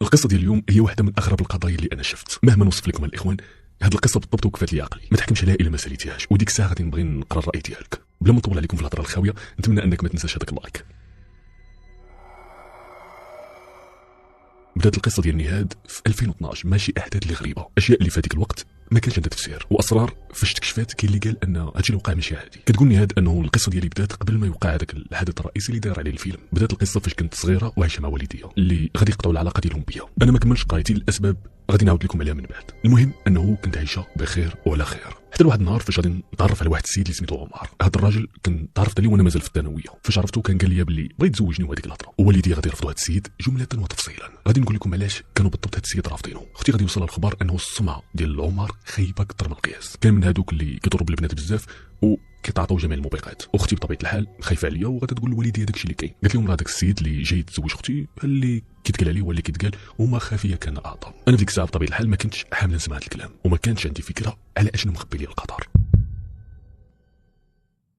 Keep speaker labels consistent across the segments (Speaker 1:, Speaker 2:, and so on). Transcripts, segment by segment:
Speaker 1: القصه ديال اليوم هي واحده من اغرب القضايا اللي انا شفت. مهما نوصف لكم الاخوان، هاد القصه بالضبط وقفات لي عقلي، ما تحكمش عليها الا ما ساليتيهاش، وديك الساعه غادي نبغي نقرا الراي ديالك. بلا ما نطول عليكم في الهضره الخاويه، نتمنى انك ما تنساش هذاك اللايك. بدات القصه ديال نهاد في 2012، ماشي احداث اللي غريبه، اشياء اللي في هذيك الوقت ما كانش عندها تفسير، واسرار فاش تكشفات كاين اللي قال ان هادشي اللي وقع ماشي عادي. كتقول نهاد انه القصه ديالي بدات قبل ما يوقع هذاك الحدث الرئيسي اللي داير عليه الفيلم. بدات القصه فاش كنت صغيره وعايشه مع والديا اللي غادي يقطعوا العلاقه ديالهم بيا. انا ما كملتش قرايتي لاسباب غادي نعاود لكم عليها من بعد. المهم انه كنت عايشه بخير وعلى خير، حتى لواحد النهار فاش غادي نتعرف على واحد السيد اللي سميتو عمر. هذا الراجل كان تعرفت عليه وانا مازال في الثانويه. فاش عرفتو كان قال لي بلي بغيت تزوجني، وهذيك الهضره ووالديا غادي يرفضوا هذا السيد جمله وتفصيلا. غادي نقول لكم علاش كانوا بالضبط هذا السيد رافضينه. اختي غادي يوصلها الخبر انه السمعه ديال عمر خايبه كثر من القياس، كان من هذوك اللي كيضرب البنات بزاف وكيتعاطوا جميع الموبقات. اختي بطبيعه الحال خايفه عليا وغادا تقول لوالديا داكشي اللي كاين. قالت لهم راه داك السيد اللي جاي يتزوج اختي اللي كيتقال عليه هو اللي كيتقال، وما خافيه كان اعظم. انا في ديك الساعه بطبيعه الحال ما كنتش حامل نسمع هذا الكلام، وما كانش عندي فكره على اشنو مخبي لي القدر.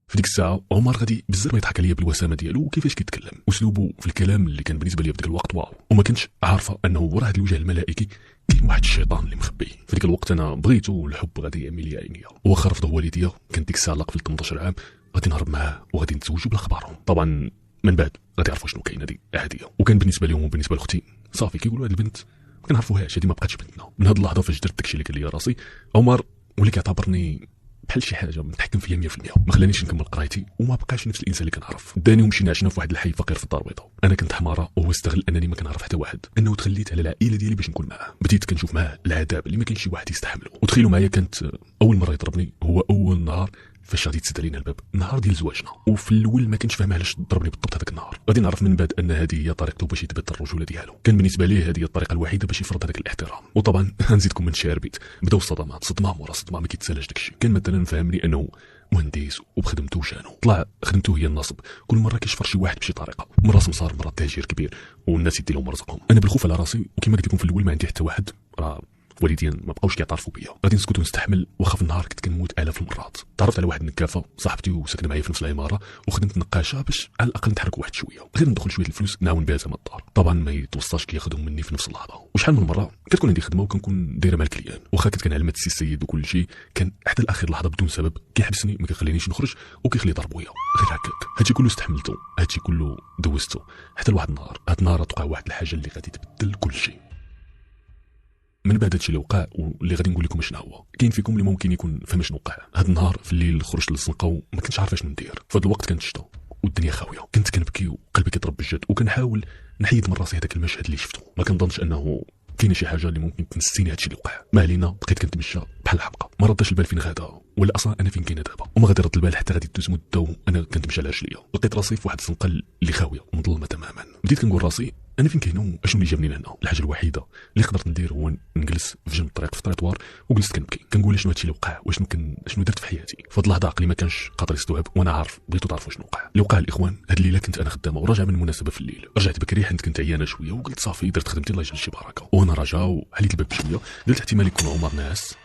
Speaker 1: في ديك الساعه عمر غادي بزاف ما يضحك عليا بالوسامه ديالو وكيفاش كيتكلم، اسلوبه في الكلام اللي كان بالنسبه لي في ديك الوقت واو. وما كنتش عارفه انه وراء هذا الوجه الملائكي كاين واحد الشيطان اللي مخبي. في ديك الوقت انا بغيته والحب غادي يعمل لي عينيا، واخا رفضه والديا كانت ديك الساعه قبل 18 عام غادي نهرب معاه وغادي نتزوجوا بلا خبارهم. طبعا من بعد غادي يعرفوا شنو كاين، هذه عاديه. وكان بالنسبه لهم وبالنسبه لاختي صافي كيقولوا هذه البنت ما كنعرفوهاش، هذه ما بقاتش بنتنا. من هذه اللحظه فاش درت داكشي اللي قال لي راسي، عمر ولا كيعتبرني بحال شي حاجه متحكم فيا 100%. ما خلانيش نكمل قرايتي وما بقاش نفس الانسان اللي كنعرف. داني ومشينا عشنا في واحد الحي فقير في الدار البيضاء. انا كنت حماره وهو استغل انني ما كنعرف حتى واحد، انه تخليت على العائله ديالي باش نكون معاه. بديت كنشوف معاه العذاب اللي ما كاينش شي واحد يستحمله. وتخيلوا معايا كانت اول مره يضربني هو اول نهار فاش غادي تسد علينا الباب، النهار ديال زواجنا. وفي الاول ما كنتش فاهم علاش ضربني بالضبط هذاك النهار. غادي نعرف من بعد ان هذه هي طريقته باش يثبت الرجوله ديالو. كان بالنسبه ليه هذه هي الطريقه الوحيده باش يفرض هذاك الاحترام. وطبعا نزيدكم من شاربيت، بداو الصدمات، صدمه مورا صدمه، ما كيتسالاش داكشي. كان مثلا فهمني انه مهندس وبخدمته وشانو، طلع خدمته هي النصب. كل مره كيشفر شي واحد بشي طريقه، مره سمسار مره تاجير كبير، والناس يدي لهم رزقهم. انا بالخوف على راسي وكما قلت لكم في الاول ما عندي حتى واحد، راه والديا ما بقاوش كيعترفوا بيا. غادي نسكت ونستحمل، واخا في النهار كنت كنموت الاف المرات. تعرفت على واحد النكافه صاحبتي وسكن معايا في نفس العماره، وخدمت نقاشه باش على الاقل نتحرك واحد شويه، غير ندخل شويه الفلوس نعاون بها زعما الدار. طبعا ما يتوصاش كياخذهم مني في نفس اللحظه. وشحال من مره كتكون عندي خدمه وكنكون دايره مع الكليان، واخا كنت كنعلم السي السيد وكل شيء، كان حتى الاخر لحظه بدون سبب كيحبسني ما كيخلينيش نخرج وكيخلي يضرب بيا غير هكاك. هادشي كله استحملته، هادشي كله دوزته، حتى لواحد النهار. هاد النهار توقع واحد الحاجه اللي غادي تبدل كل شيء. من بعد هادشي اللي وقع واللي غادي نقول لكم شنو هو، كاين فيكم اللي ممكن يكون فهم شنو وقع. هاد النهار في الليل خرجت للزنقه وما كنتش عارف شنو ندير. في هاد الوقت كانت الشتا والدنيا خاويه، كنت كنبكي وقلبي كيضرب بالجد، وكنحاول نحيد من راسي هذاك المشهد اللي شفته. ما كنظنش انه كاينه شي حاجه اللي ممكن تنسيني هادشي اللي وقع. ما علينا، بقيت كنتمشى بحال الحمقى، ما رداش البال فين غادا ولا اصلا انا فين كاينه دابا، وما غادي رد البال حتى غادي تدوز مده وانا كنتمشى على رجليا. لقيت راسي في واحد الزنقه اللي خاويه مظلمه تماما. بديت كنقول راسي انا فين كاين واشنو اللي جابني لهنا. الحاجه الوحيده اللي قدرت ندير هو نجلس في جنب الطريق في التريطوار، وجلست كنبكي كنقول شنو هادشي اللي وقع واشنو شنو درت في حياتي. في هاد اللحظه عقلي ما كانش قادر يستوعب، وانا عارف بغيتو تعرفوا شنو وقع. اللي وقع الاخوان، هاد الليله كنت انا خدامه وراجع من مناسبه في الليل. رجعت بكري حيت كنت عيانه شويه، وقلت صافي درت خدمتي الله يجعل شي بركه. وانا راجع وحليت الباب بشويه، قلت احتمال يكون عمر ناعس.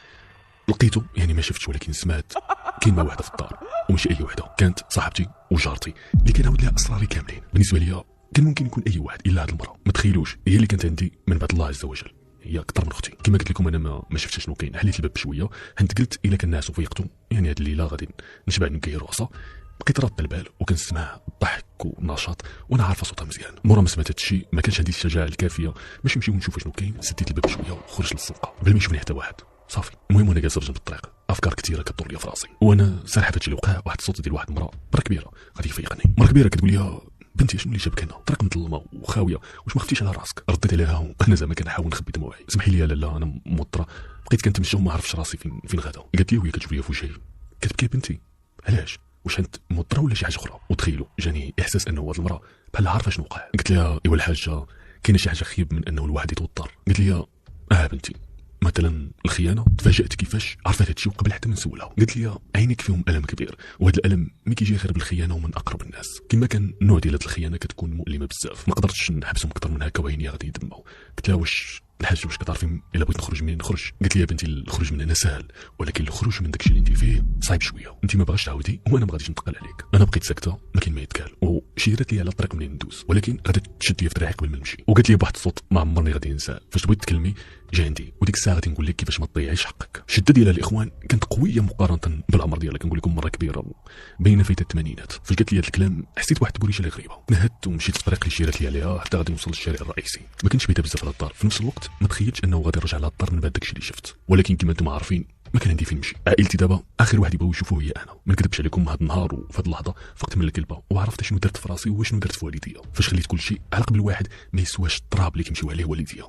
Speaker 1: لقيته، يعني ما شفتش ولكن سمعت كاين ما وحده في الدار، وماشي اي وحده، كانت صاحبتي وجارتي اللي كنعاود لها اسراري كاملين. بالنسبه ليا كان ممكن يكون اي واحد الا هاد المراه. ما تخيلوش هي اللي كانت عندي من بعد الله عز وجل، هي اكثر من اختي. كما قلت لكم انا ما شفتش شنو كاين. حليت الباب بشويه، حنت قلت الا كان ناعس وفيقتو يعني هاد الليله غادي نشبع نكير راسه. بقيت رد البال وكنسمع الضحك والنشاط وانا عارفه صوتها مزيان. مورا ما سمعت هادشي ما كانش عندي الشجاعه الكافيه باش نمشي ونشوف شنو كاين. سديت الباب بشويه وخرجت للزنقه بلا ما يشوفني حتى واحد. صافي المهم وانا جالس جنب الطريق افكار كثيره كتدور لي في راسي، وانا سارح في هادشي اللي وقع. واحد الصوت ديال واحد المراه كبيره غادي يفيقني. مرا كبيره كتقول لي بنتي شنو اللي جابك هنا؟ الطريق مظلمه وخاويه، واش ما خفتيش على راسك؟ رديت عليها انا زعما كنحاول نخبي دموعي. سمحي لي لا انا موتره، بقيت كنتمشى وما عرفتش راسي فين غادا. قالت لي وهي كتشوف لي في وجهي كتبكي بنتي علاش؟ واش انت موتره ولا شي حاجه اخرى؟ وتخيلوا جاني احساس انه هاد المراه بحال عارفه شنو وقع. قلت لها ايوا الحاجه كاينه شي حاجه خيب من انه الواحد يتوتر. قالت لي بنتي مثلا الخيانه. تفاجات كيفاش عرفت هادشي وقبل حتى ما نسولها. قالت لي عينيك فيهم الم كبير، وهذا الالم ملي كيجي غير بالخيانه ومن اقرب الناس. كما كان النوع ديال هاد الخيانه كتكون مؤلمه بزاف، ما قدرتش نحبسهم اكثر من هكا وعيني غادي يدمعوا. قلت لها واش الحاج واش كتعرفي الا بغيت نخرج منين نخرج؟ قالت لي يا بنتي الخروج من هنا سهل، ولكن الخروج من داكشي اللي انت فيه صعيب شويه. انت ما باغاش تعاودي وانا ما غاديش نتقل عليك. انا بقيت ساكته ما كاين ما يتقال، وشيرت لي على الطريق منين ندوز، ولكن غادا تشد لي في دراعي قبل ما نمشي. وقالت لي بواحد الصوت ما عمرني غادي ننساه، فاش بغيت تكلمي جا عندي، وديك الساعه غادي نقول لك كيفاش ما تضيعيش حقك. الشده ديالها الاخوان كانت قويه مقارنه بالعمر ديالها، كنقول لكم مره كبيره باينه فايته الثمانينات. فاش قالت لي هذا الكلام حسيت واحد البريشه اللي غريبه، نهدت ومشيت في الطريق اللي شيرت لي عليها حتى غادي نوصل للشارع الرئيسي. ما كنتش بعيده بزاف على الدار، في نفس الوقت ما تخيلتش انه غادي نرجع للدار من بعد داكشي اللي شفت، ولكن كما انتم عارفين ما كان عندي فين نمشي. عائلتي دابا اخر واحد يبغيو يشوفوه هي انا. ما نكذبش عليكم، هذا النهار وفي هذه اللحظه فقت من الكلبه وعرفت شنو درت في راسي وشنو درت في والديا، فاش خليت كل شيء على قبل واحد ما يسواش التراب اللي كيمشيو عليه والديا.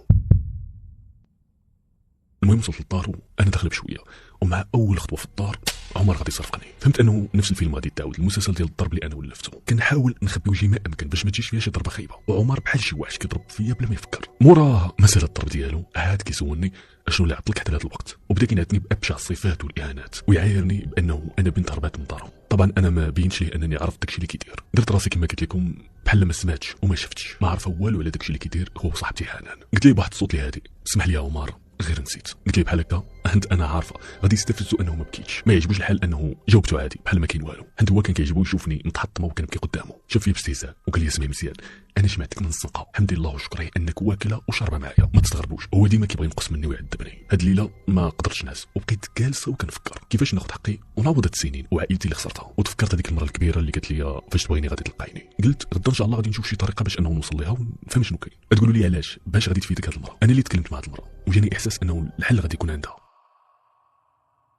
Speaker 1: المهم وصلت للدار وانا داخل بشويه، ومع اول خطوه في الدار عمر غادي يصرفقني. فهمت انه نفس الفيلم غادي يتعاود، المسلسل ديال الضرب اللي انا ولفته. كنحاول نخبي وجهي ما امكن باش ما تجيش فيها شي ضربه خايبه، وعمر بحال شي واحد كيضرب فيا بلا ما يفكر. مورا مساله الضرب ديالو عاد كيسولني اشنو اللي عطلك حتى لهذا الوقت، وبدا كينعتني بابشع الصفات والاهانات، ويعايرني بانه انا بنت هربات من دارهم. طبعا انا ما بينش ليه انني عرفت داكشي اللي كيدير، درت راسي كما قلت لكم بحال ما سمعتش وما شفتش، ما عارفه والو على داكشي اللي كيدير هو صاحبتي حنان. قلت لي بواحد الصوت اللي هادي اسمح لي يا عمر غير نسيت. قلت لي بحال هكا انا عارفه غادي يستفزوا انه ما بكيتش، ما يعجبوش الحال انه جاوبته عادي بحال ما كاين والو. هو كان كيعجبو يشوفني متحطمه وكنبكي قدامه، شاف فيا باستهزاء وقال لي اسمعي مزيان، انا جمعتك من الزنقه، حمد الله وشكري انك واكله وشاربه معايا، ما تستغربوش هو ديما كيبغي ينقص مني ويعذبني. هاد الليله ما قدرتش نعس وبقيت جالسه وكنفكر كيفاش ناخذ حقي ونعوض هاد السنين وعائلتي اللي خسرتها. وتفكرت هذيك المره الكبيره اللي قالت لي فاش تبغيني غادي تلقايني. قلت غدا ان شاء الله غادي نشوف شي طريقه باش انه نوصل ليها ونفهم شنو كاين. تقولوا لي علاش؟ باش غادي تفيدك هاد المره. انا اللي تكلمت مع هاد المره وجاني احساس انه الحل غادي يكون عندها.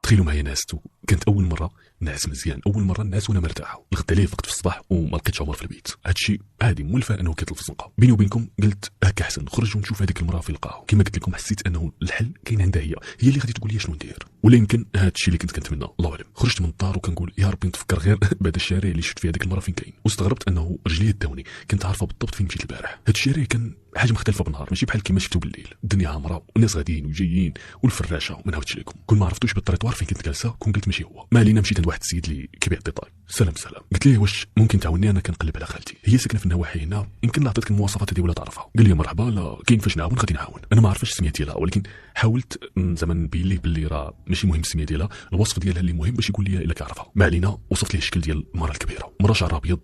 Speaker 1: تخيلوا معايا ناستو، كانت اول مره نعس مزيان، اول مره نعس وانا مرتاحه. الغدا ليه فقت في الصباح وما لقيتش عمر في البيت، هادشي عادي مولفه انه كيطلب في الزنقه. بيني وبينكم قلت هكا احسن نخرج ونشوف هذيك المراه في القهوه. كما قلت لكم حسيت انه الحل كاين عندها، هي اللي غادي تقول لي شنو ندير، ولا يمكن هادشي اللي كنت كنتمنى، الله اعلم. خرجت من الدار وكنقول يا ربي نتفكر غير بعد الشارع اللي شفت فيه هذيك المره فين كاين، واستغربت انه رجلي داوني، كنت عارفه بالضبط فين مشيت البارح. هاد الشارع كان حاجه مختلفه بالنهار، ماشي بحال كيما شفتو بالليل. الدنيا عامره والناس غاديين وجايين والفراشه ما نعاودش لكم. كون ما عرفتوش بالطريطوار فين كنت جالسه كون قلت ماشي هو. ما علينا، مشيت عند واحد السيد اللي كيبيع الديتاي. سلام قلت ليه واش ممكن تعاوني، انا كنقلب على خالتي هي ساكنه في النواحي هنا، يمكن نعطيك المواصفات هذه ولا تعرفها. قال لي مرحبا، لا كاين فاش نعاون غادي نعاون. انا ما عرفتش السميه ديالها، ولكن حاولت زعما نبين ليه باللي راه ماشي مهم السميه ديالها، الوصف ديالها اللي مهم باش يقول لي الا كيعرفها. ما علينا، وصفت ليه الشكل ديال المراه الكبيره، مراه شعرها ابيض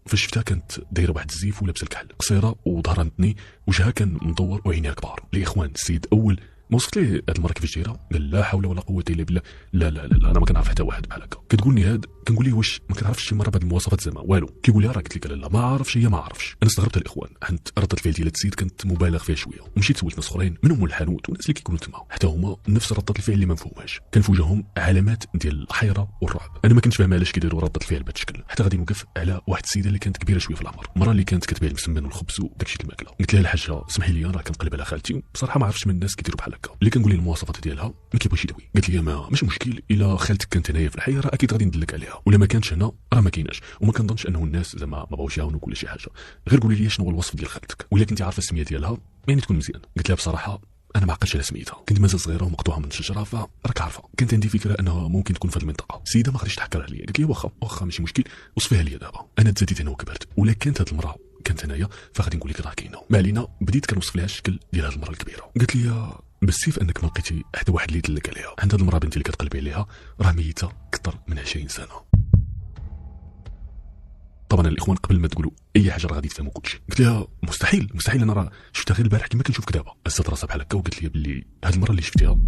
Speaker 1: فاش شفتها كانت دايره واحد الزيف ولابسه الكحل، قصيره وظهرها متني، وجهها كان مدور وعينيها كبار. الاخوان السيد اول ما وصفت ليه هاد المراه كيفاش دايره قال لا حول ولا قوه الا بالله. لا لا لا انا ما كنعرف حتى واحد بحال هكا. كتقولني هاد كنقول ليه واش ما كنعرفش شي مره بهاد المواصفات زعما والو. كيقول لي راه قلت لك لا ما عارفش، هي ما عارفش. انا استغربت الاخوان، حيت رده الفعل ديال هاد السيد كانت مبالغ فيها شويه، ومشيت سولت ناس اخرين منهم الحانوت والناس اللي كيكونوا تما، حتى هما نفس رده الفعل اللي ما مفهوماش، كان في وجههم علامات ديال الحيره والرعب. انا ما كنتش فاهم علاش كيديروا رده الفعل بهذا الشكل. حتى غادي نوقف على واحد السيده اللي كانت كبيره شويه في العمر، المراه اللي كانت كتبيع المسمن والخبز وداكشي الماكله. قلت لها الحاجه سمحي لي راه كنقلب على خالتي، بصراحه ما عرفتش من الناس كيديروا بحال هكا. اللي كنقول لي المواصفات ديالها ما كيبغيش يدوي. قالت لي ماشي مشكل، الا خالتك كانت هنايا في الحي راه اكيد غادي ندلك عليها، ولا ما كانش هنا راه ما كايناش. وما كنظنش انه الناس زعما ما بغاوش يعاونوك ولا شي حاجه، غير قولي لي شنو هو الوصف ديال خالتك، ولا كنتي عارفه السميه ديالها يعني تكون مزيان. قلت لها بصراحه انا ما عقلتش على سميتها، كنت مازال صغيره ومقطوعه من الشجره، فراك عارفه كانت عندي فكره انها ممكن تكون في هذه المنطقه. السيده ما غاديش تحكرها ليا، قالت لي واخا ماشي مشكل وصفيها لي دابا. انا تزاديت انا وكبرت، ولا كانت هذه المراه كانت هنايا فغادي نقول لك راه كاينه. ما علينا، بديت كنوصف لها الشكل ديال هذه المراه الكبيره. قالت لي بالسيف انك ما لقيتي حتى واحد اللي يدلك عليها، عند هذه المراه بنتي اللي كتقلبي عليها راه ميته اكثر من 20 سنه. طبعا الاخوان قبل ما تقولوا اي حاجه راه غادي تفهموا كلشي. قلت لها مستحيل انا راه شفتها غير البارح كما كنشوفك دابا. هزت راسها بحال هكا وقالت لي باللي هاد المره اللي شفتيها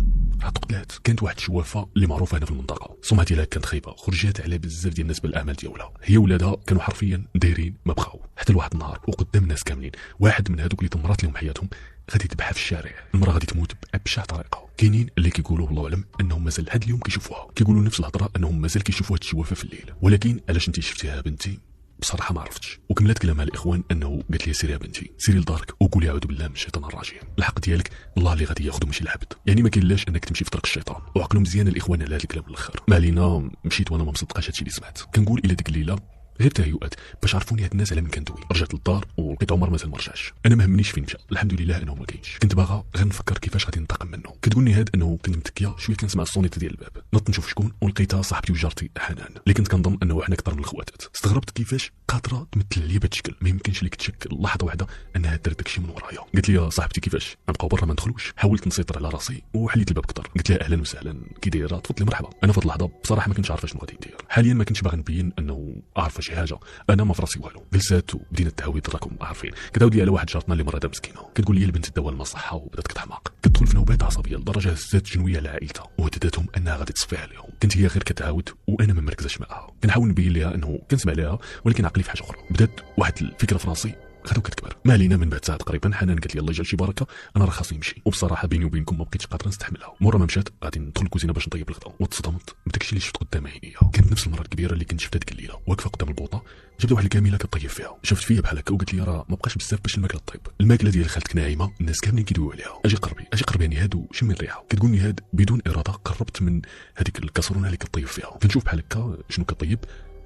Speaker 1: راه تقتلات. كانت واحد الشوافه اللي معروفه هنا في المنطقه، السمعه ديالها كانت خايبه، خرجات على بزاف ديال الناس بالاعمال ديالها. هي ولادها كانوا حرفيا دايرين ما بغاو، حتى لواحد النهار وقدام الناس كاملين واحد من هذوك اللي دمرات لهم حياتهم غادي يذبحها في الشارع. المراه غادي تموت بابشع طريقه. كاينين اللي كيقولوا والله اعلم انهم مازال لحد اليوم كيشوفوها، كيقولوا نفس الهضره انهم مازال كيشوفوا هاد الشوافه في الليل. ولكن علاش انت شفتيها بنتي بصراحه ما عرفتش. وكملت كلامها الاخوان انه قالت لي سيري يا بنتي سيري لدارك وقولي اعوذ بالله من الشيطان الرجيم، الحق ديالك الله اللي غادي ياخذه ماشي العبد. يعني ما كاينلاش انك تمشي في طريق الشيطان. وعقلوا مزيان الاخوان على هذا الكلام الاخر. ما علينا، مشيت وانا ما مصدقاش هادشي اللي سمعت. كنقول الى ديك الليله غير تهيؤات باش عرفوني هاد الناس على من كندوي. رجعت للدار ولقيت عمر مازال ما رجعش. انا ما همنيش فين مشى، الحمد لله انه ما كاينش. كنت باغا غير نفكر كيفاش غادي ننتقم منه. كتقولني هاد انه كنت متكيه شويه كنسمع الصونيت ديال الباب، نط نشوف شكون ولقيتها صاحبتي وجارتي حنان اللي كنت كنظن انه حنا اكثر من الخواتات. استغربت كيفاش قادره تمثل لي بهذا الشكل، ما يمكنش ليك تشك لحظه واحده انها دارت داكشي من ورايا. قالت لي صاحبتي كيفاش نبقاو برا ما ندخلوش. حاولت نسيطر على راسي وحليت الباب اكثر. قلت لها اهلا وسهلا كي دايره، تفضلي مرحبا. انا في هذه اللحظه بصراحه ما كنتش عارفه شنو غادي ندير. حاليا ما كنتش باغي نبين انه عارفه شي حاجه، انا ما في راسي والو. جلسات وبدينا التعويض، راكم عارفين. كتعاود لي على واحد جارتنا اللي مريضه مسكينه، كتقول لي البنت داوها المصحه وبدات كتحماق، كتدخل في نوبات عصبيه لدرجه هزات جنويه على عائلتها وهددتهم انها غادي تصفي عليهم. كنت هي غير كتعاود وانا ما مركزاش معاها. كنحاول نبين لها انه كنسمع لها ولكن عقلي في حاجه اخرى. بدات واحد الفكره في راسي غدا كتكبر. ما علينا. من بعد ساعه تقريبا حنان قالت لي الله يجعل شي بركه، انا راه خاصني نمشي. وبصراحه بيني وبينكم ما بقيتش قادره نستحملها. مورا ما مشات غادي ندخل الكوزينه باش نطيب الغدا، وتصدمت بداكشي اللي شفت قدام عينيا. كانت نفس المراه الكبيره اللي كنت شفتها ديك الليله واقفه قدام البوطه، جابت واحد الكاميله كطيب فيها. شفت فيا بحال هكا وقالت لي راه ما بقاش بزاف باش الماكله طيب. الماكله ديال خالتك ناعمه، الناس كاملين كيدويو عليها. اجي قربي اجي قربي، يعني هادو شمي الريحه. كتقولني هاد بدون اراده قربت من هذيك الكاسرونه اللي كطيب فيها. كنشوف بحال هكا شنو كطيب.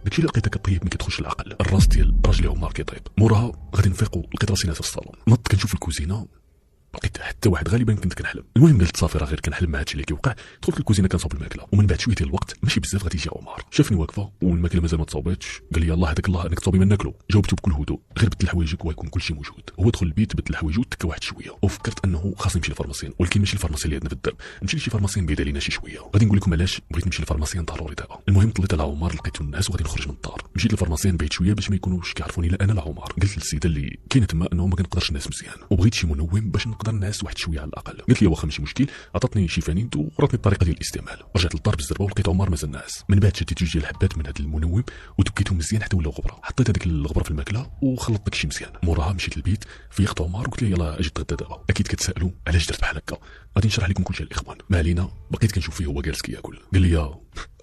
Speaker 1: داكشي اللي لقيتها كطيب ما كيدخلش العقل. الراس ديال راجلي عمر كيطيب. موراها غادي نفيق ولقيت راسي ناس في الصالون. نط كنشوف الكوزينه، لقيت حتى واحد غالبا كنت كنحلم. المهم قلت صافي راه غير كنحلم مع هادشي اللي كيوقع. دخلت الكوزينه كنصاوب الماكله، ومن بعد شويه ديال الوقت ماشي بزاف غادي يجي عمر. شافني واقفه والماكله مازال ما تصاوباتش، قال لي الله هذاك الله انك تصاوبي ما ناكلو. جاوبته بكل هدوء، غير بدل حوايجك ويكون كلشي موجود. هو دخل البيت بدل حوايجو وتكا واحد شويه، وفكرت انه خاصني نمشي للفارماسيان، ولكن ماشي الفارماسيان اللي عندنا في الدرب، نمشي لشي فارماسيان بعيد علينا شي شويه. غادي نقول لكم علاش بغيت نمشي للفارماسيان ضروري دابا. المهم طليت على عمر لقيتو الناس وغادي نخرج من الدار. مشيت للفارماسيان بعيد شويه باش ما يكونوش كيعرفوني لا انا لا عمر. قلت للسيده اللي كاينه تما انه ما كنقدرش نعس مزيان وبغيت شي منوم باش نقدر نعس واحد شويه على الاقل. قلت لي واخا ماشي مشكل. عطاتني شي فانيد ووراتني الطريقه ديال الاستعمال. رجعت للدار بالزربه ولقيت عمر مازال ناعس. من بعد شديت جوج ديال الحبات من هذا المنوم ودكيتهم مزيان حتى ولاو غبره. حطيت هذيك الغبره في الماكله وخلطت داكشي مزيان. موراها مشيت للبيت فيقت عمر وقلت له يلاه اجي نتغدى دابا. اكيد كتسالوا علاش درت بحال هكا، غادي نشرح لكم كلشي الاخوان. ما علينا. بقيت كنشوف فيه هو جالس كياكل. قال لي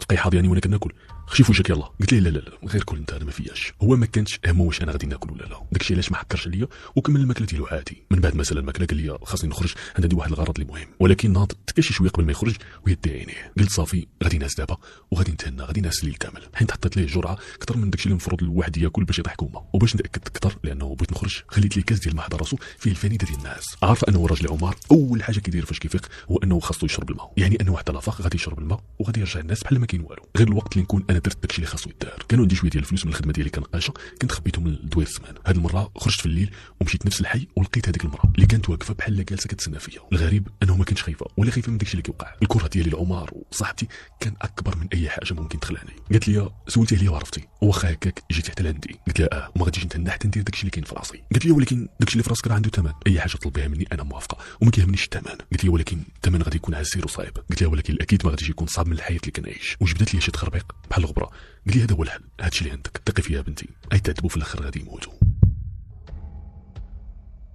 Speaker 1: القيحه ديالي وانا كناكل، خشي في وجهك يلاه. قلت له لا لا لا غير كل انت، انا ما فياش. هو ما كانش همه واش انا غادي ناكل ولا لا، داكشي علاش ما حكرش عليا وكمل الماكله ديالو عادي. من بعد ما سال الماكله قال لي خاصني نخرج، عندي واحد الغرض اللي مهم. ولكن ناض تكا شي شويه قبل ما يخرج ويدي عينيه. قلت صافي غادي ناس دابا وغادي نتهنى، غادي ناس الليل كامل. حيت حطيت ليه جرعه اكثر من داكشي اللي المفروض الواحد ياكل باش يطيح كوما. وباش نتاكد اكثر لانه بغيت نخرج خليت لي كاس ديال الماء حدا راسو فيه الفانيده ديال الناس. عارف انه راجل عمر اول حاجه كيدير فاش كيفيق هو انه خاصو يشرب الماء، يعني انه واحد لافاق غادي يشرب الماء وغادي يرجع الناس بحال ما كاين والو. غير الوقت اللي نكون انا درت داكشي اللي خاصو يدار. كانوا عندي شويه ديال الفلوس من الخدمه ديالي كنقاشه، كنت خبيتهم لدوير السمان. هذه المره خرجت في الليل ومشيت نفس الحي ولقيت هذيك المراه اللي كانت واقفه بحال جالسه كتسنى فيا. الغريب انه ما كنتش خايفه ولا خايفه من داكشي اللي كيوقع. الكره ديالي لعمر وصاحبتي كان اكبر من اي حاجه ممكن تخلعني. قالت لي سولتي عليا وعرفتي واخا هكاك جيتي حتى لعندي. قلت لها وما غاديش نتهنى حتى ندير داكشي اللي كاين في راسي. قالت لي ولكن داكشي اللي في راسك راه عنده ثمن، اي حاجه تطلبيها مني انا موافقه وما كيهمنيش الثمن. قلت لي ولكن الثمن غادي يكون عسير وصعيب. قلت لها ولكن اكيد ما غاديش يكون صعب من الحياه اللي كنعيش. وجبدت لي شي تخربيق بحال الغبره. قال لي هذا هو الحل، هادشي اللي عندك ثقي فيها بنتي، اي تعذبوا في الاخر غادي يموتوا.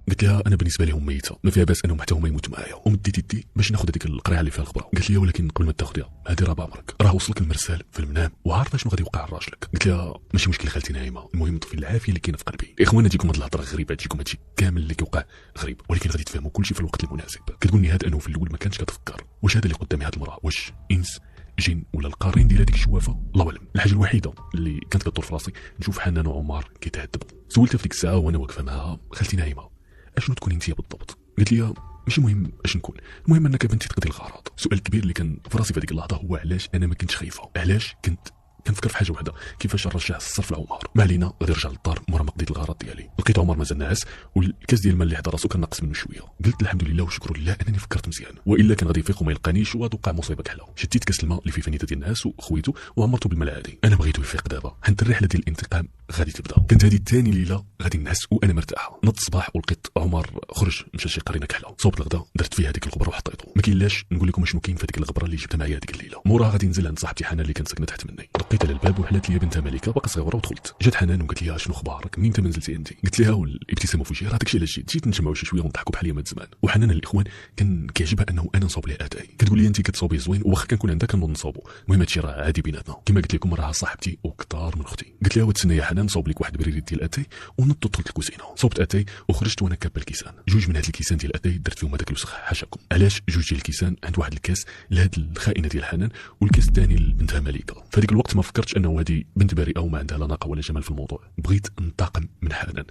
Speaker 1: قلت لها انا بالنسبه لهم ميته، ما فيها باس انهم حتى هما يموتوا معايا. ومديت يدي باش ناخذ هذيك القرعه اللي فيها الخبره. قالت لي ولكن قبل ما تاخذيها هذه راه بعمرك، راه وصلك المرسال في المنام وعارفه شنو غادي يوقع لراجلك. قلت لها ماشي مشكل خالتي نايمه، المهم طفي العافيه اللي كاينه في قلبي. اخوانا تجيكم هاد الهضره غريبه، تجيكم هادشي كامل اللي كيوقع غريب، ولكن غادي تفهموا كلشي في الوقت المناسب. كتقولني هذا انه في الاول ما كانش كتفكر واش هذا اللي قدامي هاد المراه واش انس جن ولا القارين ديال هذيك الشوافه، الله اعلم. الحاجه الوحيده اللي كانت كدور في راسي نشوف حنان وعمر كيتعذبوا. سولتها في ديك الساعه وانا واقفه معاها خالتي نايمه اشنو تكوني انت بالضبط؟ قالت لي ماشي مهم اش نكون، المهم انك بنتي تقضي الغرض. السؤال الكبير اللي كان في راسي في هذيك اللحظه هو علاش انا ما كنتش خايفه، علاش كنفكر في حاجه وحده، كيفاش نرجع الصرف لعمر. ما علينا، غادي نرجع للدار مورا ما قضيت الغرض ديالي. لقيت عمر مازال ناعس والكاس ديال الماء اللي حدا راسو كان ناقص منه شويه. قلت الحمد لله وشكر لله انني فكرت مزيان، والا كان غادي يفيق وما يلقانيش وتوقع مصيبه كحله. شديت كاس الماء اللي فيه فنيده ديال الناس وخويته وعمرته بالماء العادي. انا بغيتو يفيق دابا، حنت الرحله ديال الانتقام غادي تبدا. كانت هذه ثاني ليله غادي نعس وانا مرتاحه. نض الصباح ولقيت عمر خرج مشى شي قرينه كحله. صوبت الغدا درت فيها هذيك الغبره وحطيته. ما كاينلاش نقول لكم شنو كاين في هذيك الغبره اللي جبتها معايا هذيك الليله. موراها غادي ننزل عند صاحبتي حنان اللي كانت ساكنه تحت مني. دقيت على الباب وحلات لي بنتها ملكه باقا صغيره ودخلت. جات حنان وقالت لي شنو اخبارك، منين انت ما نزلتي انت؟ قلت لها والابتسامه في وجهها راه داكشي علاش جيت نجمعوا شي شويه ونضحكوا بحال يوم زمان. وحنان الاخوان كان كيعجبها انه انا نصوب ليه اتاي. كتقول لي انت كتصوبي زوين واخا كنكون عندك كنوض نصوبوا، المهم هادشي راه عادي بيناتنا. كما قلت لكم راها صاحبتي وكثار من اختي. قلت لها وتسنى يا حنان نصوب لك واحد بريريت ديال اتاي ونط دخلت الكوزينه. صوبت اتاي وخرجت وانا كابه الكيسان. جوج من هاد الكيسان ديال اتاي درت فيهم هذاك الوسخ حاشاكم. علاش جوج ديال الكيسان؟ عند واحد الكاس لهاد الخائنه ديال حنان والكاس الثاني لبنتها ملكه. في هذيك الوقت ما فكرتش انه هذه بنت بريئه وما عندها لا ناقه ولا جمال في الموضوع. بغيت ننتقم من حنان،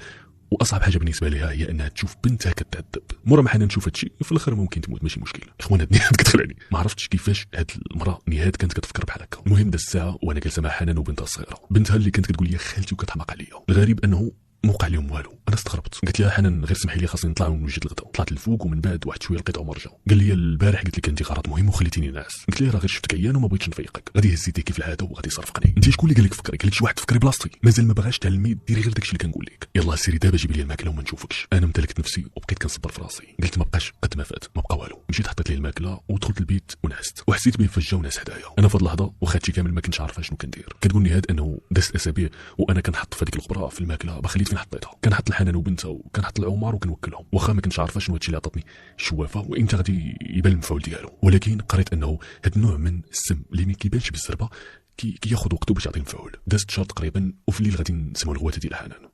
Speaker 1: واصعب حاجه بالنسبه لها هي انها تشوف بنتها كتعذب. مورا ما حنان تشوف هادشي في الاخر ممكن تموت ماشي مشكل. اخوان هاد نهاد كتخلعني، ما عرفتش كيفاش هاد المراه نهاد كانت كتفكر بحال هكا. المهم داز الساعه وانا جالسه مع حنان وبنتها الصغيره، بنتها اللي كانت كتقول لي خالتي وكتحماق عليا. الغريب انه موقع لهم والو. انا استغربت، قلت لها حنان غير سمحي لي خاصني نطلع ونوجد الغدا. طلعت للفوق ومن بعد واحد شويه لقيت عمر جا قال لي البارح قلت لك عندي غرض مهم وخليتيني ناعس. قلت ليه راه غير شفتك عيان وما بغيتش نفيقك، غادي هزيتي كيف العاده وغادي يصرفقني. انت شكون اللي قال لك فكري؟ قال لك شي واحد فكري بلاصتي، مازال ما بغاش تعلمي ديري غير داكشي اللي كنقول لك. يلاه سيري دابا جيبي لي الماكله وما نشوفكش. انا امتلكت نفسي وبقيت كنصبر في راسي، قلت ما بقاش قد ما فات، ما بقى والو. مشيت حطيت ليه الماكله ودخلت البيت ونعست، وحسيت به فجاه وناس حدايا. انا في هاد اللحظه وخاتي كامل ما كنتش عارفه شنو كندير. كتقول لي هاد انه دازت اسابيع وانا كنحط في هذيك الخبره في الماكله بخليت فين حطيتها، كنحط لحنان وبنتها وكنحط لعمر وكنوكلهم، واخا ما كنتش عارفه شنو هادشي اللي عطاتني الشوافه وامتى غادي يبان المفعول ديالو. ولكن قريت انه هاد النوع من السم اللي ما كيبانش بالزربه كياخذ وقته باش يعطي المفعول. دازت شهر تقريبا وفي الليل غادي نسمعوا الغوات ديال حنان.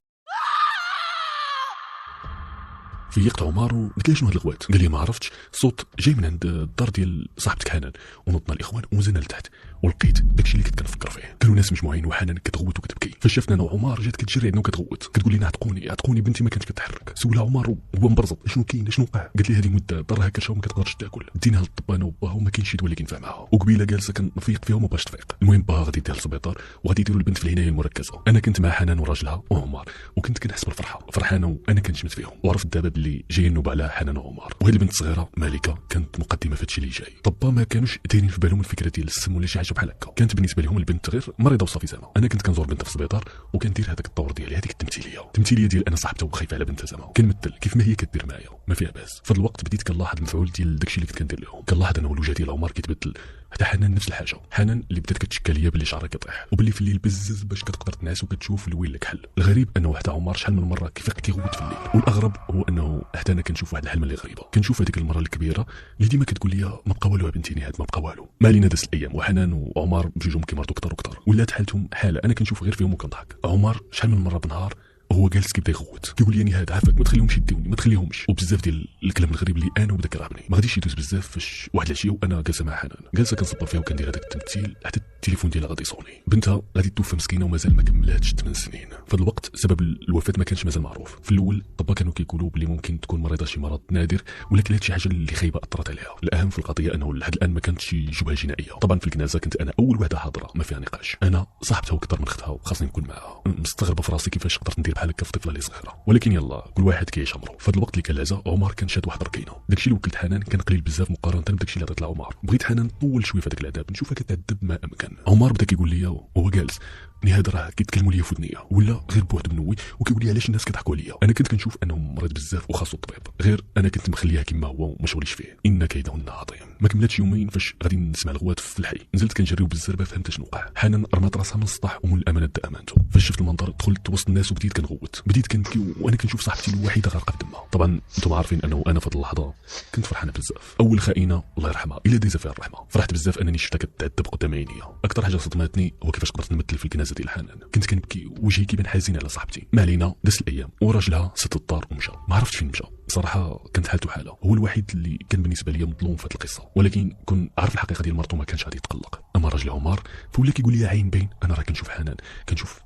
Speaker 1: فيقت عمر وقلت له شنو هاد الغوات؟ قال لي ما عرفتش، صوت جاي من عند الدار ديال صاحبتك حنان. ونضنا الاخوان ونزلنا لتحت ولقيت داكشي اللي كنت كنفكر فيه. كانوا ناس مجموعين وحنان كتغوت وكتبكي. فشافنا انا وعمر جات كتجري عندنا وكتغوت، كتقول لنا عتقوني بنتي ما كانتش كتحرك. سولها عمر وهو مبرزط شنو كاين شنو وقع؟ قالت لي هذه مده ضرها كرشه وما كتقدرش تاكل، ديناها للطبانه وباها وما كاينش شي دواء اللي كينفع معاها، وقبيله جالسه كنفيق فيها وما باش تفيق. المهم باها غادي يديها للسبيطار وغادي يديروا البنت في العنايه المركزه. انا كنت مع حنان وراجلها وعمر وكنت كنحس بالفرحه فرحانه وانا كنشمت فيهم، وعرفت دابا باللي جاي النوبه على حنان وعمر. وهذه البنت الصغيره مالكه كانت مقدمه في هادشي اللي جاي. طبا ما كانوش دايرين في بالهم الفكره ديال السم ولا شي حاجه بحال هكا، كانت بالنسبه لهم البنت غير مريضه وصافي زعما. انا كنت كنزور بنتها في السبيطار وكندير هذاك الطور ديالي، هذيك التمثيليه ديال انا صاحبتها وخايفه على بنتها زعما، كنمثل كيف ما هي كدير معايا ما فيها باس. في الوقت بديت كنلاحظ المفعول ديال داكشي اللي كنت كندير لهم، كنلاحظ انا الوجه ديال عمر كيتبدل، حتى حنان نفس الحاجه. حنان اللي بدات كتشكى ليا باللي شعرها كيطيح وباللي في الليل بزز باش كتقدر تنعس وكتشوف الويل لك حل. الغريب انه حتى عمر شحال من مره كيفيق كيغوت في الليل، والاغرب هو انه حتى انا كنشوف واحد الحلمه اللي غريبه، كنشوف هذيك المره الكبيره اللي ديما كتقول لي ما بقى والو بنتي نهاد ما بقى والو. ما علينا دازت الايام وحنان وعمر بجوجهم كيمرضوا اكثر وكثر، ولات حالتهم حاله انا كنشوف غير فيهم وكنضحك. عمر شحال من مره بنهار وهو جالس كيبدا يغوت كيقول لي هاد عافاك ما تخليهمش يديوني ما تخليهمش، وبزاف ديال الكلام الغريب اللي انا وبدا كيرعبني. ما غاديش يدوز بزاف فاش واحد العشيه وانا جالسه مع حنان جالسه كنصبر فيها وكندير هذاك التمثيل حتى التليفون ديالها غادي يصوني. بنتها غادي توفى مسكينه ومازال ما كملاتش 8 سنين. في هذا الوقت سبب الوفاه ما كانش مازال معروف. في الاول طبا كانوا كيقولوا بلي ممكن تكون مريضه شي مرض نادر، ولكن هادشي حاجه اللي خايبه اثرت عليها. الاهم في القضيه انه لحد الان ما كانتش شي جبهه جنائيه. طبعا في الجنازه كنت انا اول وحده حاضره ما فيها نقاش، انا صاحبتها واكثر من اختها وخاصني نكون معاها. مستغربه في راسي كيفاش قدرت ندير بحال هكا في طفله اللي صغيره، ولكن يلا كل واحد كيعيش عمره. في هذا الوقت اللي كان العزاء عمر كان شاد واحد ركينه، داكشي اللي وكلت حنان كان قليل بزاف مقارنه بداكشي اللي عطيت لعمر. بغيت حنان طول شويه في هذاك العذاب نشوفها كتعذب ما امكن. عمر بدا كيقول لي وهو جالس نهاد راه كيتكلموا ليا في ودنيا ولا غير بوحد منوي وكيقول لي علاش الناس كيضحكوا عليا. انا كنت كنشوف انهم مريض بزاف وخاصو الطبيب، غير انا كنت مخليها كما هو وما شغليش فيه. ان كيدهن عظيم. ما كملاتش يومين فاش غادي نسمع الغوات في الحي، نزلت كنجري وبالزربه فهمت شنو وقع. حنان رمات راسها من السطح ومن الامانه دا امانته. فاش شفت المنظر دخلت وسط الناس وبديت كنغوت، بديت كنبكي وانا كنشوف صاحبتي الوحيده غارقه في دمها. طبعا انتم عارفين انه انا في هذه اللحظه كنت فرحانه بزاف. اول خائنه الله يرحمها الا ديزا فيها الرحمه، فرحت بزاف انني شفتها كتعذب قدام عينيا. اكثر حاجه صدمتني هو كيفاش قدرت نمثل في الجنازه ديال حنان. كنت كنبكي وجهي كيبان حزين على صاحبتي. ما علينا داز الايام وراجلها سد الدار ومشى، ما عرفتش فين مشى صراحه. كانت حالته حاله، هو الوحيد اللي كان بالنسبه لي مظلوم في هذه القصه، ولكن كون عارف الحقيقه ديال مرته ما كانش غادي يتقلق. اما راجل عمر فولا كيقول لي عين بين انا راه كنشوف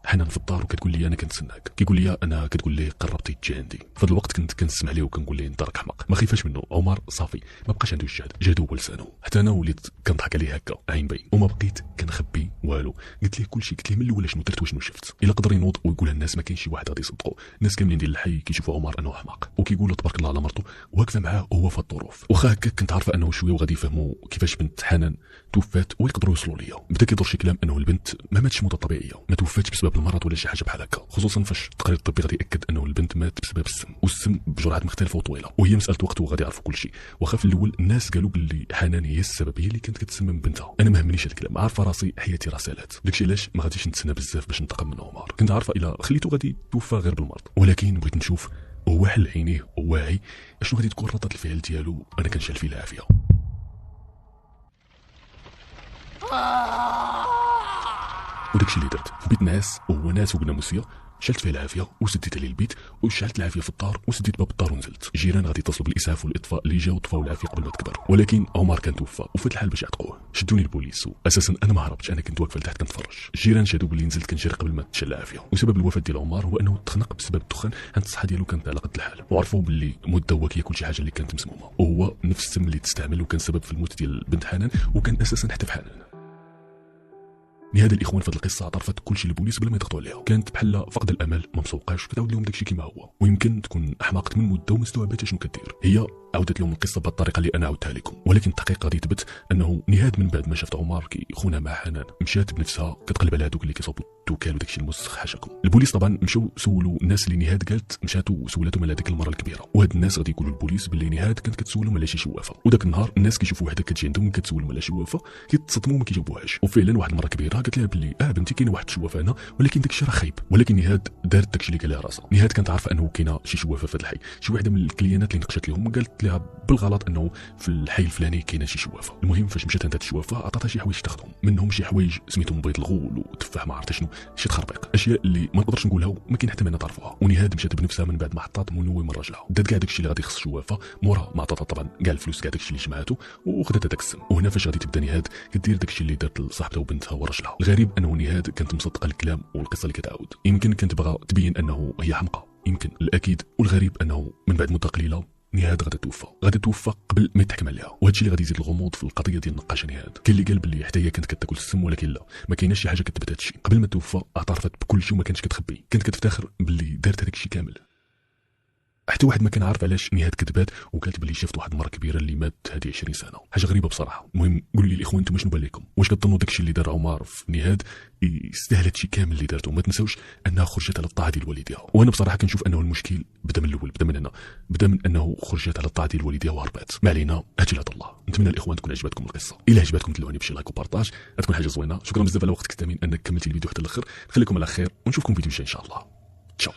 Speaker 1: حنان في الدار وكتقول لي انا كنتسناك، كيقول لي انا كتقول لي قربتي تجي عندي. في هذا الوقت كنت كنسمع ليه وكنقول ليه انت راك حماق ما خايفاش منه. عمر صافي ما بقاش عنده الجهد هو لسانه. حتى انا وليت كنضحك عليه هكا عين بين وما بقيت كنخبي والو. قلت ليه كلشي، قلت ليه من الاول شنو درت وشنو شفت. الا قدر ينوض ويقولها الناس ما كاينش شي واحد غادي يصدقوا. الناس كاملين ديال الحي كيشوفوا عمر انه حماق وكيقولوا تبارك الله على مرته واقفه معاه وهو في الظروف. واخا هكا كنت عارفه انه شويه وغادي يفهموا كيفاش بنت حنان توفات ويقدروا يوصلوا ليا. بدا كيدور شي كلام انه البنت ما ماتش موته طبيعيه، ما توفاتش بسبب المرض ولا شي حاجه بحال هكا، خصوصا فاش التقرير الطبي غادي ياكد انه البنت مات بسبب السم، والسم بجرعات مختلفه وطويله، وهي مساله وقت وغادي يعرفوا كل شيء. واخا في الاول الناس قالوا باللي حنان هي السبب، هي اللي كانت كتسمم بنتها. انا ما همنيش هذا الكلام، عارفه راسي حياتي راسالات، داكشي علاش ما غاديش نتسنى بزاف باش ننتقم من عمر. كنت عارفه الا خليته غادي توفى غير بالمرض، ولكن بغيت نشوف هو حل عينيه وواعي اشنو غادي تكون ردة الفعل ديالو. انا كنشعل فيه العافيه. وداكشي اللي درت في بيت ناس وهو ناس وبناموسيه شلت فيه العافيه وسديت عليه البيت وشعلت العافيه في الدار وسديت باب الدار ونزلت. الجيران غادي يتصلوا بالاسعاف والاطفاء اللي جاو طفاو العافيه قبل ما تكبر، ولكن عمر كان توفى وفات الحال باش يعتقوه. شدوني البوليس واساسا انا ما هربتش، انا كنت واقف لتحت كنتفرج. الجيران شادوا باللي نزلت كنجري قبل ما تشل العافيه. وسبب الوفاه ديال عمر هو انه تخنق بسبب الدخان، عند الصحه ديالو كانت على قد الحال، وعرفوا باللي المده هو كياكل شي حاجه اللي كانت مسمومه، وهو نفس السم اللي تستعمل وكان سبب في الموت ديال بنت حنان، وكان اساسا حتى في حنان. نهاد الاخوان في هذه القصه اعترفت كلشي للبوليس بلا ما يضغطوا عليها، كانت بحال فقد الامل ما مسوقاش كتعاود لهم داكشي كما هو، ويمكن تكون احمقت من مده وما استوعبتش شنو كدير. هي عاودت لهم القصه بهذه الطريقه اللي انا عاودتها لكم، ولكن التحقيق غادي يثبت انه نهاد من بعد ما شافت عمر كيخونها مع حنان مشات بنفسها كتقلب على هذوك اللي كيصوبوا التوكال وداكشي الموسخ حاشاكم. البوليس طبعا مشاو سولوا الناس اللي نهاد قالت مشاتوا وسولتهم على ديك المره الكبيره، وهاد الناس غادي يقولوا للبوليس باللي نهاد كانت كتسولهم على شي شوافه، وداك النهار الناس كيشوفوا وحده كتجي عندهم كتسولهم على شوافه كيتصدموا ما كيجاوبوهاش. وفعلا واحد المره كبيره قالت لها باللي بنتي كاين واحد الشوافه هنا، ولكن داكشي راه خايب. ولكن نهاد دارت داكشي اللي قال لها راسها. نهاد كانت عارفه انه كاينه شي شوافه في هذا الحي، شي وحده من الكليانات اللي نقشت لهم قالت لها بالغلط انه في الحي الفلاني كاينه شي شوافه. المهم فاش مشات عند هاد الشوافه عطاتها شي حوايج تاخذهم، منهم شي حوايج سميتهم بيض الغول وتفاح ما عرفت شنو، شي تخربيق، اشياء اللي ما نقدرش نقولها وما كاين حتى منا تعرفوها. ونهاد مشات بنفسها من بعد ما حطات منوي من راجلها، دات كاع داكشي اللي غادي يخص الشوافه، مورا ما عطاتها طبعا كاع الفلوس كاع داكشي اللي جمعاتو وخدات هذاك السم. وهنا فاش غادي تبدا نهاد كدير داكشي اللي دارت لصاحبتها وبنتها وراجلها. الغريب انه نهاد كانت مصدقه الكلام والقصه اللي كتعاود، يمكن كانت باغا تبين انه هي حمقى، يمكن الاكيد. والغريب انه من بعد مده قليله نهاد غادا توفى قبل ما يتحكم عليها، وهادشي اللي غادي يزيد الغموض في القضيه ديال النقاشه نهاد. كاين اللي قال باللي حتى هي كانت كتاكل السم، ولكن لا، ما كايناش شي حاجه كتثبت هادشي. قبل ما توفى اعترفت بكل شيء وما كانتش كتخبي، كانت كتفتخر باللي دارت هذاك الشيء كامل. حتى واحد ما كان عارف علاش نهاد كذبات وقالت بلي شافت واحد المره كبيره اللي مات هذه 20 سنه، حاجه غريبه بصراحه. المهم قولوا لي الاخوان انتم شنو بان لكم؟ واش كتظنوا داكشي اللي دار عمر في نهاد يستاهل هادشي كامل اللي دارته؟ ما تنساوش انها خرجت على الطاعه ديال والديها، وانا بصراحه كنشوف انه المشكل بدا من الاول، بدا من هنا، بدا من انه خرجت على الطاعه ديال والديها وهربات. ما علينا، هادشي لعطا الله. نتمنى الاخوان تكون عجبتكم القصه، الا عجبتكم دلوني بشي لايك وبارطاج، غتكون حاجه زوينه. شكرا بزاف على وقتك الثمين انك كملتي الفيديو حتى الاخر، نخليكم على خير ونشوفكم فيديو جاي ان شاء الله. تشاو.